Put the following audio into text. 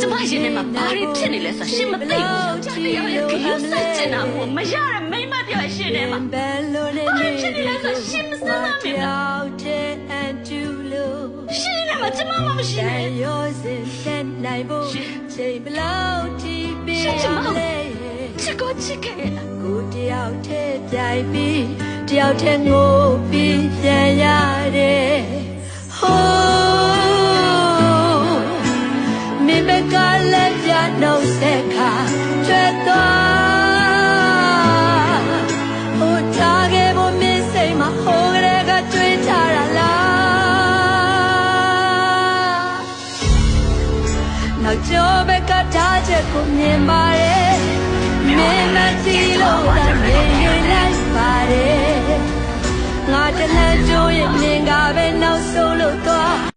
ကျမရှင်ထဲမှာဘာတွေဖြစ်နေလဲဆိုရှင်းမသိဘူးယောက်ျားတစ်ယောက်ရဲ့ဂရုစိုက်ချင်တာမို့မရတဲ့မိန်းမတစ်ယောက်ရှင်ထဲမှာဘာတွေဖြစ်နေလဲဆိုရှင်းမစမ်းနိုင်ဘူးရှင်ထဲမှာကျမမှမရှိနဲ့ရှင်ကျမချစ်ကိုချစ်ခဲ့လားကိုတယောက်တည်းပြိုင်ပြီးတယောက်တည်းငိုပြီးပြန်ရတယ်ဟိုးမိဘကလည်းပြနှုတ်ဆက်ခါကျွတ်သွားဟိုထားခဲ့ဖို့မင်းစိတ်မှာဟိုကလေးကတွေးထားတာလားနောက်ကျော်ဘက်ကထားချက်ကိုမြင်ပါတယ်မင်းမတီးလို့သာနေလိုက်ပါတယ်ငါတလန့်ကျိုးရင်မင်းကပဲနောက်ဆုံးလို့သွား